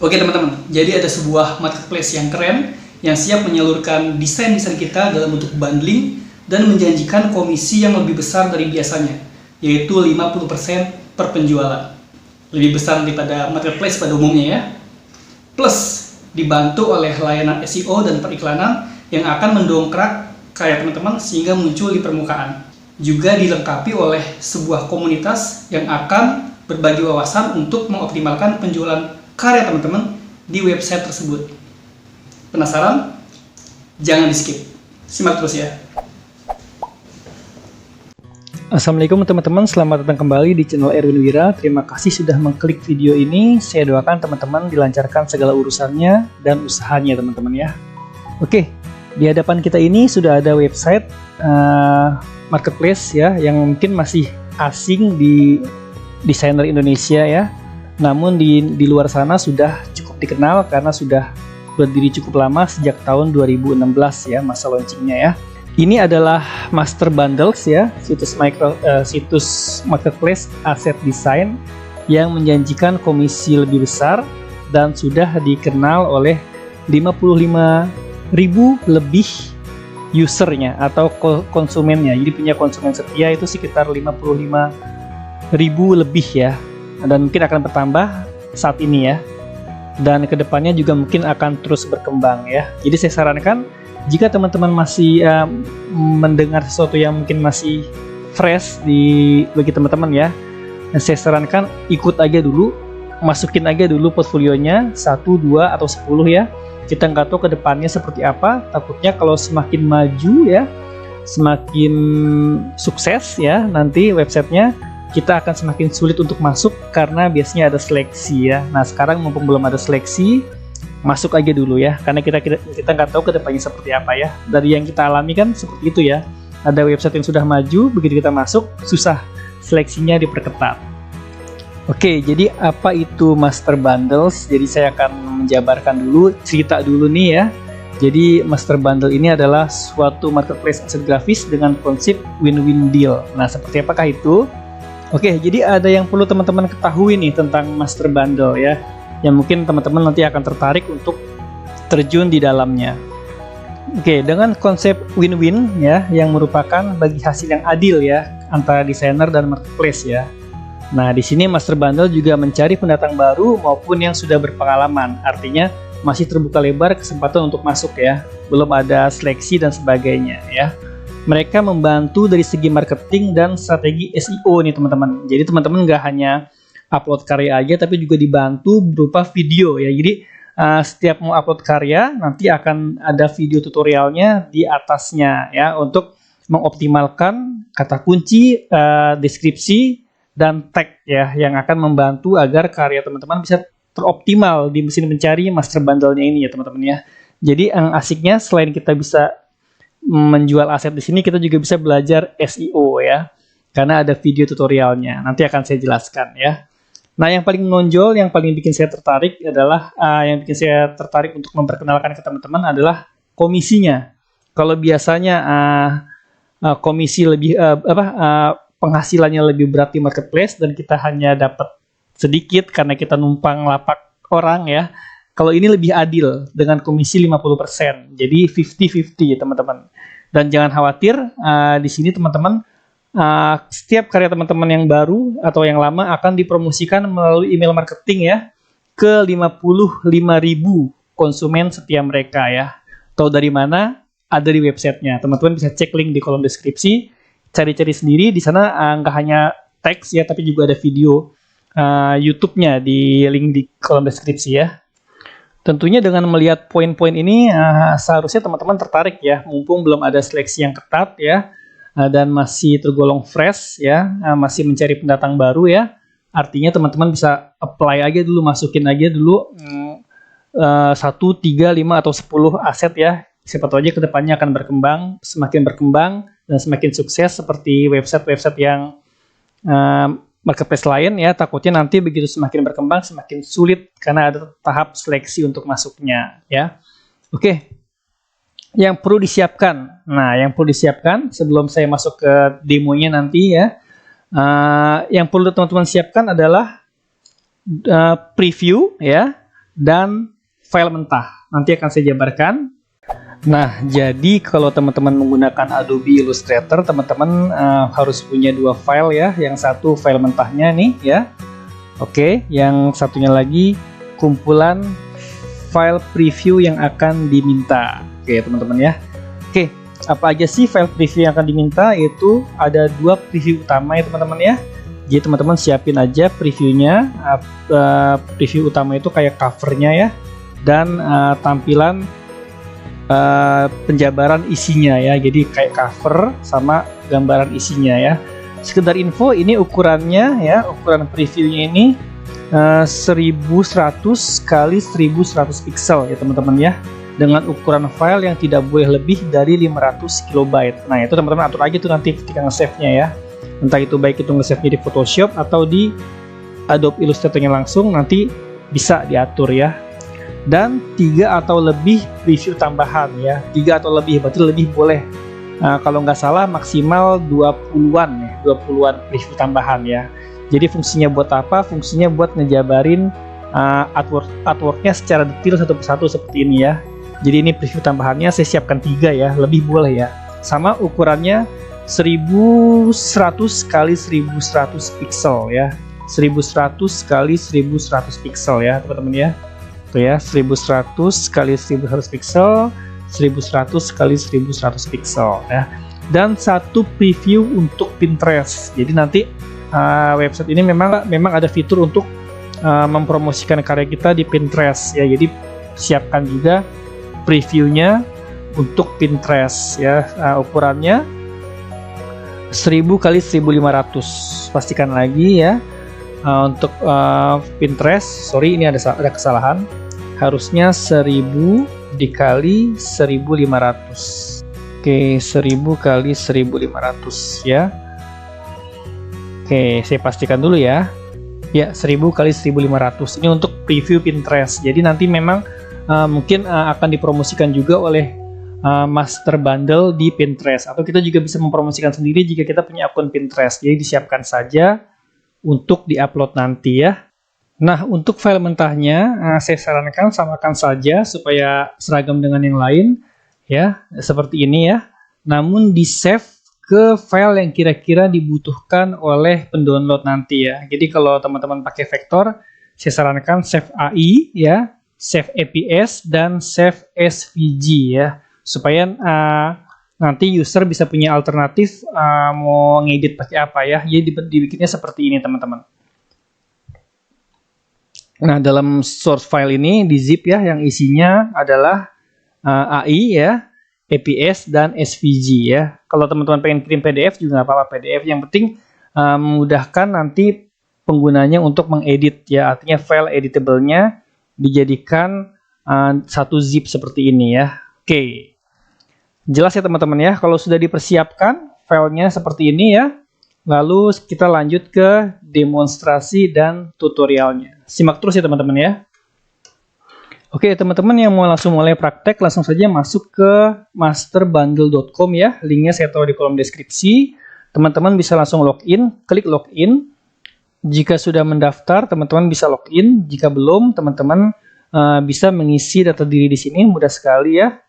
Oke teman-teman, jadi ada sebuah marketplace yang keren yang siap menyalurkan desain-desain kita dalam bentuk bundling dan menjanjikan komisi yang lebih besar dari biasanya, yaitu 50% per penjualan. Lebih besar daripada marketplace pada umumnya ya. Plus, dibantu oleh layanan SEO dan periklanan yang akan mendongkrak karya teman-teman sehingga muncul di permukaan. Juga dilengkapi oleh sebuah komunitas yang akan berbagi wawasan untuk mengoptimalkan penjualan karya teman-teman di website tersebut. Penasaran? Jangan di skip, simak terus ya. Assalamualaikum teman-teman, selamat datang kembali di channel Erwin Wira. Terima kasih sudah mengklik video ini. Saya doakan teman-teman dilancarkan segala urusannya dan usahanya teman-teman ya. Oke, di hadapan kita ini sudah ada website marketplace ya, yang mungkin masih asing di desainer Indonesia ya. Namun di luar sana sudah cukup dikenal karena sudah berdiri cukup lama sejak tahun 2016 ya, masa launchingnya ya. Ini adalah Master Bundles ya, situs marketplace aset desain yang menjanjikan komisi lebih besar dan sudah dikenal oleh 55.000 lebih usernya atau konsumennya. Jadi punya konsumen setia itu sekitar 55.000 lebih ya. Dan mungkin akan bertambah saat ini ya, dan kedepannya juga mungkin akan terus berkembang ya. Jadi saya sarankan jika teman-teman masih mendengar sesuatu yang mungkin masih fresh bagi teman-teman ya, saya sarankan ikut aja dulu, masukin aja dulu portfolionya 1, 2, atau 10 ya. Kita nggak tahu kedepannya seperti apa, takutnya kalau semakin maju ya, semakin sukses ya nanti websitenya, kita akan semakin sulit untuk masuk karena biasanya ada seleksi ya. Nah sekarang mumpung belum ada seleksi, masuk aja dulu ya, karena kita nggak tahu kedepannya seperti apa ya. Dari yang kita alami kan seperti itu ya, ada website yang sudah maju, begitu kita masuk susah, seleksinya diperketat. Oke, jadi apa itu Master Bundles? Jadi saya akan menjabarkan dulu, cerita dulu nih ya. Jadi Master Bundle ini adalah suatu marketplace aset grafis dengan konsep win-win deal. Nah seperti apakah itu? Oke, jadi ada yang perlu teman-teman ketahui nih tentang Master Bundle ya, yang mungkin teman-teman nanti akan tertarik untuk terjun di dalamnya. Oke, dengan konsep win-win ya, yang merupakan bagi hasil yang adil ya antara desainer dan marketplace ya. Nah, di sini Master Bundle juga mencari pendatang baru maupun yang sudah berpengalaman, artinya masih terbuka lebar kesempatan untuk masuk ya, belum ada seleksi dan sebagainya ya. Mereka membantu dari segi marketing dan strategi SEO nih teman-teman. Jadi teman-teman nggak hanya upload karya aja, tapi juga dibantu berupa video ya. Jadi setiap mau upload karya nanti akan ada video tutorialnya di atasnya ya, untuk mengoptimalkan kata kunci, deskripsi, dan tag ya, yang akan membantu agar karya teman-teman bisa teroptimal di mesin pencari Master Bundle-nya ini ya teman-teman ya. Jadi yang asiknya selain kita bisa menjual aset di sini, kita juga bisa belajar SEO ya, karena ada video tutorialnya. Nanti akan saya jelaskan ya. Nah, yang paling menonjol, yang paling bikin saya tertarik adalah untuk memperkenalkan ke teman-teman adalah komisinya. Kalau biasanya komisi lebih penghasilannya lebih berat di marketplace dan kita hanya dapat sedikit karena kita numpang lapak orang ya. Kalau ini lebih adil dengan komisi 50%, jadi 50-50 ya teman-teman. Dan jangan khawatir, di sini teman-teman, setiap karya teman-teman yang baru atau yang lama akan dipromosikan melalui email marketing ya, ke 55.000 konsumen setia mereka ya. Tahu dari mana? Ada di websitenya. Teman-teman bisa cek link di kolom deskripsi, cari-cari sendiri. Di sana nggak hanya teks ya, tapi juga ada video YouTube-nya di link di kolom deskripsi ya. Tentunya dengan melihat poin-poin ini seharusnya teman-teman tertarik ya, mumpung belum ada seleksi yang ketat ya, dan masih tergolong fresh ya, masih mencari pendatang baru ya. Artinya teman-teman bisa apply aja dulu, masukin aja dulu 1, 3, 5, atau 10 aset ya. Siapa tahu aja kedepannya akan semakin berkembang dan semakin sukses seperti website-website yang marketplace lain ya. Takutnya nanti begitu semakin berkembang semakin sulit karena ada tahap seleksi untuk masuknya ya. Oke, yang perlu disiapkan. Nah, yang perlu disiapkan sebelum saya masuk ke demonya nanti ya, yang perlu teman-teman siapkan adalah preview ya, dan file mentah. Nanti akan saya jabarkan. Nah, jadi kalau teman-teman menggunakan Adobe Illustrator, teman-teman harus punya dua file ya. Yang satu file mentahnya nih ya. Oke, yang satunya lagi kumpulan file preview yang akan diminta. Oke, teman-teman ya. Oke, apa aja sih file preview yang akan diminta? Yaitu ada dua preview utama ya teman-teman ya. Jadi teman-teman siapin aja previewnya. Preview utama itu kayak covernya ya. Dan tampilan penjabaran isinya ya, jadi kayak cover sama gambaran isinya ya. Sekedar info, ini ukurannya ya, ukuran previewnya ini 1100 kali 1100 pixel ya teman-teman ya, dengan ukuran file yang tidak boleh lebih dari 500 KB. Nah itu teman-teman atur aja tuh nanti ketika nge-save-nya ya, entah itu baik itu nge-save-nya di Photoshop atau di Adobe Illustrator-nya langsung, nanti bisa diatur ya. Dan 3 atau lebih preview tambahan ya, 3 atau lebih berarti lebih boleh. Nah, kalau nggak salah maksimal 20-an ya, 20-an preview tambahan ya. Jadi fungsinya buat apa? Fungsinya buat ngejabarin artworknya secara detail satu persatu seperti ini ya. Jadi ini preview tambahannya saya siapkan 3 ya, lebih boleh ya. Sama ukurannya 1100 kali 1100 pixel ya, 1100 kali 1100 pixel ya teman-teman ya. Tuh ya, 1100 kali 1100 pixel, 1100 kali 1100 pixel ya. Dan satu preview untuk Pinterest. Jadi nanti website ini memang ada fitur untuk mempromosikan karya kita di Pinterest ya. Jadi siapkan juga previewnya untuk Pinterest ya. Ukurannya 1000 kali 1500. Pastikan lagi ya. Untuk Pinterest, sorry ini ada kesalahan, harusnya 1000 dikali 1500. Oke, 1000 kali 1500 ya. Oke, saya pastikan dulu ya. Ya, 1000 kali 1500 ini untuk preview Pinterest. Jadi nanti memang mungkin akan dipromosikan juga oleh master bundle di Pinterest, atau kita juga bisa mempromosikan sendiri jika kita punya akun Pinterest. Jadi disiapkan saja untuk diupload nanti ya. Nah, untuk file mentahnya saya sarankan samakan saja supaya seragam dengan yang lain ya, seperti ini ya. Namun di save ke file yang kira-kira dibutuhkan oleh pendownload nanti ya. Jadi kalau teman-teman pakai vektor, saya sarankan save AI ya, save APS dan save SVG ya, supaya nanti user bisa punya alternatif mau ngedit pakai apa ya. Jadi dibikinnya seperti ini teman-teman. Nah, dalam source file ini di zip ya, yang isinya adalah AI ya, APS dan SVG ya. Kalau teman-teman pengen kirim PDF juga nggak apa-apa, PDF. Yang penting memudahkan nanti penggunanya untuk mengedit ya. Artinya file editable-nya dijadikan satu zip seperti ini ya. Oke. Jelas ya teman-teman ya, kalau sudah dipersiapkan filenya seperti ini ya, lalu kita lanjut ke demonstrasi dan tutorialnya. Simak terus ya teman-teman ya. Oke teman-teman yang mau langsung mulai praktek, langsung saja masuk ke masterbundle.com ya, linknya saya taruh di kolom deskripsi. Teman-teman bisa langsung login, klik login. Jika sudah mendaftar, teman-teman bisa login. Jika belum, teman-teman bisa mengisi data diri di sini, mudah sekali ya.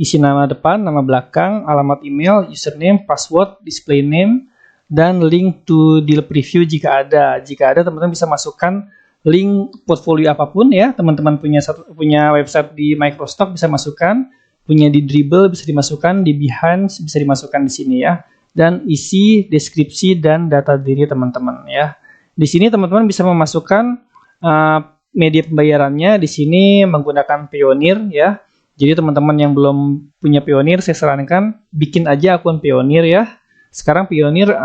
Isi nama depan, nama belakang, alamat email, username, password, display name, dan link to deal preview jika ada. Jika ada, teman-teman bisa masukkan link portfolio apapun ya. Teman-teman punya website di Microstock bisa masukkan, punya di Dribbble bisa dimasukkan, di Behance bisa dimasukkan di sini ya. Dan isi deskripsi dan data diri teman-teman ya. Di sini teman-teman bisa memasukkan media pembayarannya. Di sini menggunakan Payoneer ya. Jadi teman-teman yang belum punya Payoneer, saya sarankan bikin aja akun Payoneer ya. Sekarang Payoneer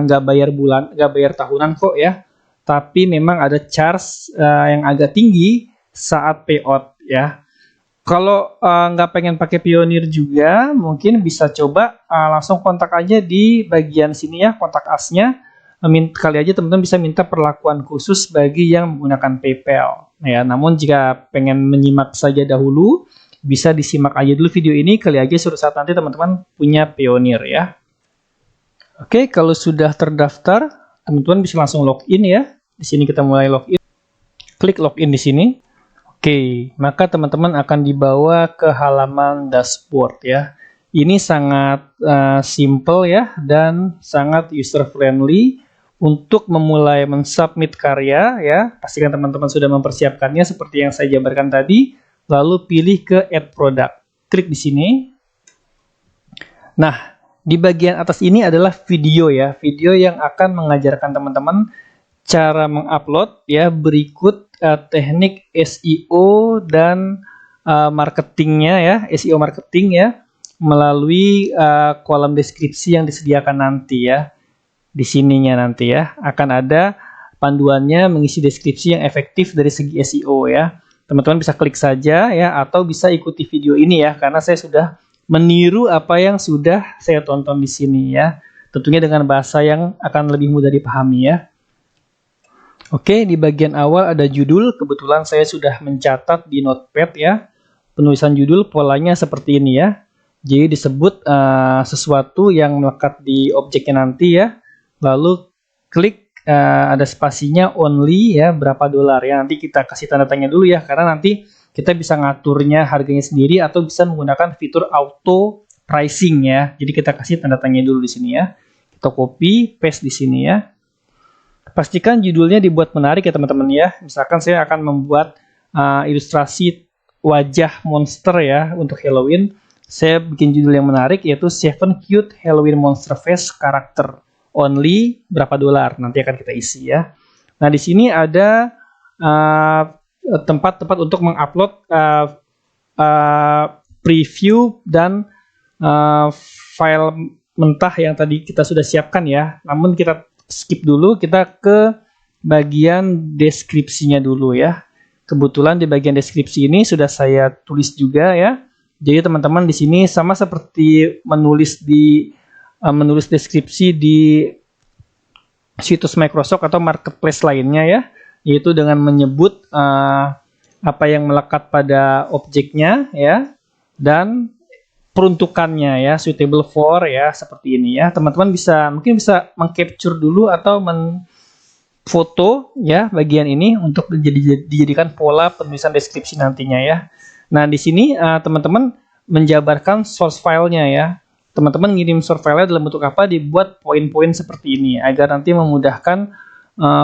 nggak bayar nggak bayar tahunan kok ya. Tapi memang ada charge yang agak tinggi saat payout ya. Kalau nggak pengen pakai Payoneer juga, mungkin bisa coba langsung kontak aja di bagian sini ya, kontak us-nya. Kali aja teman-teman bisa minta perlakuan khusus bagi yang menggunakan PayPal. Ya, namun jika pengen menyimak saja dahulu, bisa disimak aja dulu video ini, kali aja suatu saat nanti teman-teman punya Payoneer ya. Oke, kalau sudah terdaftar, teman-teman bisa langsung login ya. Di sini kita mulai login. Klik login di sini. Oke, maka teman-teman akan dibawa ke halaman dashboard ya. Ini sangat simple ya dan sangat user friendly untuk memulai mensubmit karya ya. Pastikan teman-teman sudah mempersiapkannya seperti yang saya jabarkan tadi. Lalu pilih ke add product. Klik di sini. Nah, di bagian atas ini adalah video ya. Video yang akan mengajarkan teman-teman cara mengupload ya, berikut teknik SEO dan marketingnya ya, SEO marketing ya, melalui kolom deskripsi yang disediakan nanti ya. Di sininya nanti ya, akan ada panduannya mengisi deskripsi yang efektif dari segi SEO ya. Teman-teman bisa klik saja ya, atau bisa ikuti video ini ya, karena saya sudah meniru apa yang sudah saya tonton di sini ya. Tentunya dengan bahasa yang akan lebih mudah dipahami ya. Oke, di bagian awal ada judul. Kebetulan saya sudah mencatat di notepad ya. Penulisan judul polanya seperti ini ya. Jadi disebut sesuatu yang melekat di objeknya nanti ya. Lalu klik ada spasinya only ya, berapa dolar ya. Nanti kita kasih tanda tanya dulu ya, karena nanti kita bisa ngaturnya harganya sendiri atau bisa menggunakan fitur auto pricing ya. Jadi kita kasih tanda tanya dulu di sini ya. Kita copy, paste di sini ya. Pastikan judulnya dibuat menarik ya teman-teman ya. Misalkan saya akan membuat ilustrasi wajah monster ya untuk Halloween. Saya bikin judul yang menarik yaitu 7 Cute Halloween Monster Face Character. Only berapa dolar nanti akan kita isi ya. Nah di sini ada tempat-tempat untuk mengupload preview dan file mentah yang tadi kita sudah siapkan ya. Namun kita skip dulu, kita ke bagian deskripsinya dulu ya. Kebetulan di bagian deskripsi ini sudah saya tulis juga ya. Jadi teman-teman di sini sama seperti menulis deskripsi di situs Microsoft atau marketplace lainnya ya, yaitu dengan menyebut apa yang melekat pada objeknya ya, dan peruntukannya ya, suitable for ya, seperti ini ya. Teman-teman mungkin bisa mengcapture dulu atau foto ya bagian ini untuk dijadikan pola penulisan deskripsi nantinya ya. Nah di sini teman-teman menjabarkan source filenya ya. Teman-teman ngirim source filenya dalam bentuk apa, dibuat poin-poin seperti ini agar nanti memudahkan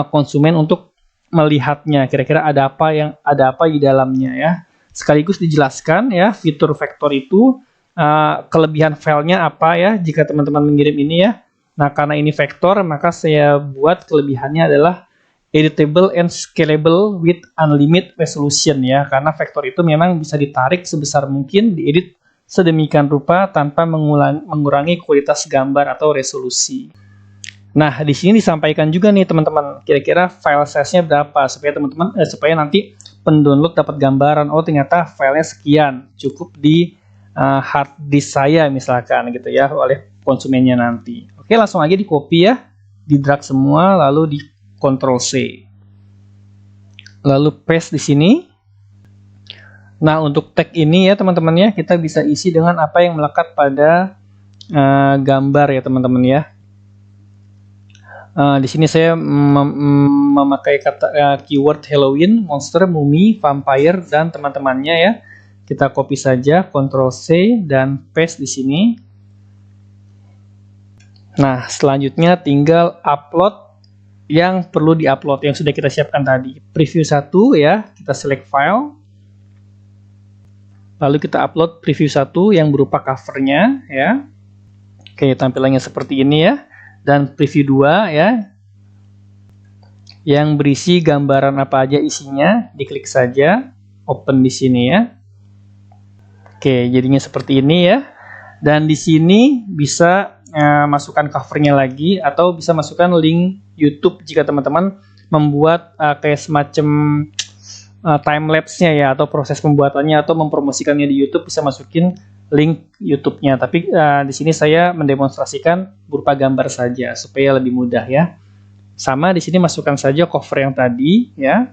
konsumen untuk melihatnya. Kira-kira ada apa di dalamnya ya. Sekaligus dijelaskan ya fitur vektor itu. Kelebihan filenya apa ya jika teman-teman mengirim ini ya. Nah karena ini vektor, maka saya buat kelebihannya adalah editable and scalable with unlimited resolution ya, karena vektor itu memang bisa ditarik sebesar mungkin, diedit sedemikian rupa tanpa mengurangi kualitas gambar atau resolusi. Nah di sini disampaikan juga nih teman-teman, kira-kira file size-nya berapa supaya nanti pendownload dapat gambaran, oh ternyata filenya sekian, cukup di hard disk saya misalkan gitu ya oleh konsumennya nanti. Oke, langsung aja di copy ya, di drag semua lalu di Ctrl C. Lalu paste di sini. Nah, untuk tag ini ya teman-teman ya, kita bisa isi dengan apa yang melekat pada gambar ya teman-teman ya. Di sini saya memakai kata keyword Halloween, monster, mummy, vampire dan teman-temannya ya. Kita copy saja, Ctrl C dan paste di sini. Nah, selanjutnya tinggal upload yang perlu diupload yang sudah kita siapkan tadi. Preview 1 ya, kita select file. Lalu kita upload preview 1 yang berupa covernya ya. Oke, tampilannya seperti ini ya. Dan preview 2 ya, yang berisi gambaran apa aja isinya, diklik saja, open di sini ya. Oke, jadinya seperti ini ya. Dan di sini bisa masukkan covernya lagi atau bisa masukkan link YouTube jika teman-teman membuat kayak semacam time lapse-nya ya, atau proses pembuatannya atau mempromosikannya di YouTube, bisa masukin link YouTube-nya. Tapi di sini saya mendemonstrasikan berupa gambar saja supaya lebih mudah ya. Sama di sini masukkan saja cover yang tadi ya.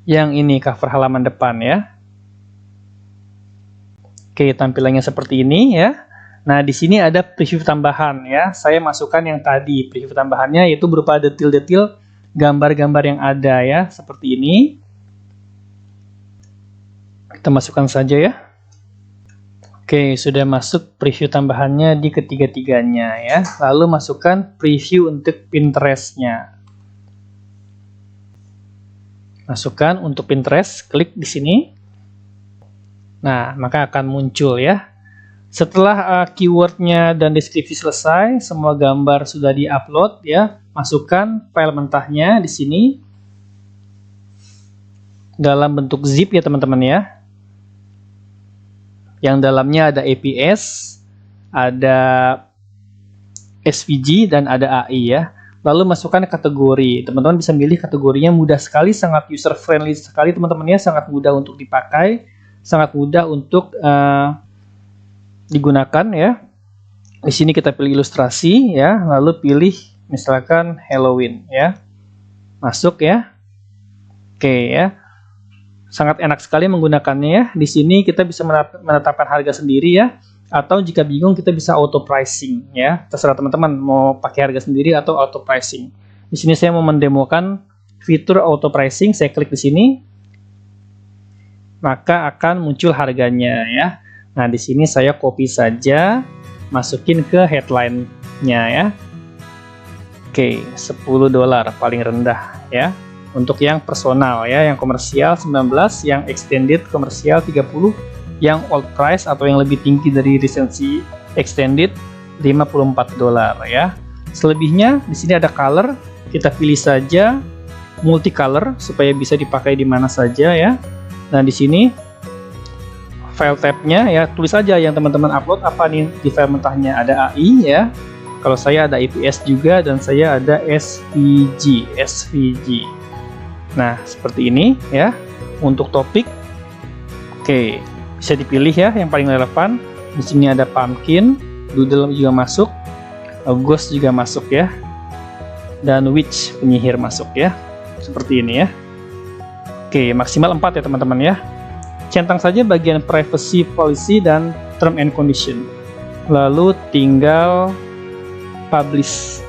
Yang ini cover halaman depan ya. Oke, tampilannya seperti ini ya. Nah, di sini ada preview tambahan ya. Saya masukkan yang tadi, preview tambahannya yaitu berupa detil-detil gambar-gambar yang ada ya, seperti ini. Kita masukkan saja ya. Oke, sudah masuk preview tambahannya di ketiga-tiganya ya. Lalu masukkan preview untuk Pinterest-nya. Masukkan untuk Pinterest, klik di sini. Nah, maka akan muncul ya. Setelah keywordnya dan deskripsi selesai, semua gambar sudah di-upload ya. Masukkan file mentahnya di sini dalam bentuk zip ya teman-teman ya. Yang dalamnya ada APS, ada SVG, dan ada AI ya. Lalu masukkan kategori. Teman-teman bisa milih kategorinya, mudah sekali, sangat user friendly sekali teman-teman ya, sangat mudah untuk dipakai, sangat mudah untuk digunakan ya. Di sini kita pilih ilustrasi ya, lalu pilih misalkan Halloween ya. Masuk ya. Oke ya. Sangat enak sekali menggunakannya ya. Di sini kita bisa menetapkan harga sendiri ya. Atau jika bingung kita bisa auto pricing ya. Terserah teman-teman mau pakai harga sendiri atau auto pricing. Di sini saya mau mendemokan fitur auto pricing. Saya klik di sini. Maka akan muncul harganya ya. Nah, di sini saya copy saja, masukin ke headline-nya ya. Oke, $10 paling rendah ya. Untuk yang personal ya, yang komersial 19, yang extended komersial 30, yang old price atau yang lebih tinggi dari resensi extended $54 ya. Selebihnya di sini ada color, kita pilih saja multicolor supaya bisa dipakai di mana saja ya. Nah, di sini file tab-nya ya, tulis saja yang teman-teman upload apa nih di file mentahnya. Ada AI ya. Kalau saya ada APS juga dan saya ada SVG. Nah, seperti ini ya. Untuk topik, oke, bisa dipilih ya yang paling relevan. Di sini ada pumpkin, doodle juga masuk, ghost juga masuk ya, dan witch, penyihir masuk ya. Seperti ini ya. Oke, maksimal 4 ya teman-teman ya. Centang saja bagian privacy policy dan term and condition. Lalu tinggal publish.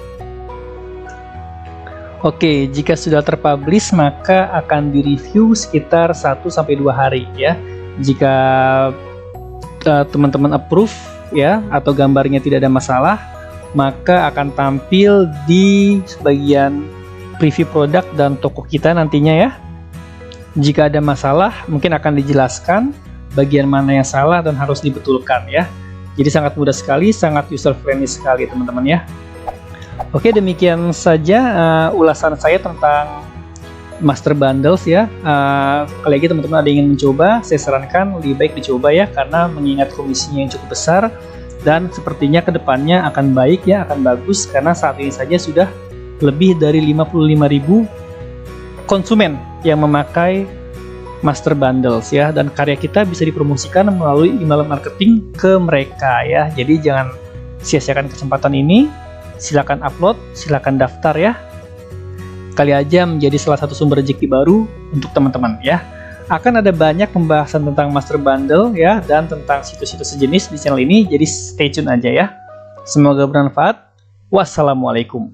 Oke, jika sudah terpublish maka akan direview sekitar 1-2 hari ya. Jika teman-teman approve ya atau gambarnya tidak ada masalah, maka akan tampil di bagian preview produk dan toko kita nantinya ya. Jika ada masalah mungkin akan dijelaskan bagian mana yang salah dan harus dibetulkan ya. Jadi sangat mudah sekali, sangat user friendly sekali teman-teman ya. Oke, demikian saja ulasan saya tentang master bundles ya. Kali lagi teman-teman ada yang ingin mencoba, saya sarankan lebih baik dicoba ya, karena mengingat komisinya yang cukup besar dan sepertinya kedepannya akan baik ya, akan bagus, karena saat ini saja sudah lebih dari 55.000 konsumen yang memakai master bundles ya, dan karya kita bisa dipromosikan melalui email marketing ke mereka ya. Jadi jangan sia-siakan kesempatan ini. Silakan upload, silakan daftar ya. Kali aja menjadi salah satu sumber rezeki baru untuk teman-teman ya. Akan ada banyak pembahasan tentang master bundle ya, dan tentang situs-situs sejenis di channel ini, jadi stay tune aja ya. Semoga bermanfaat. Wassalamualaikum.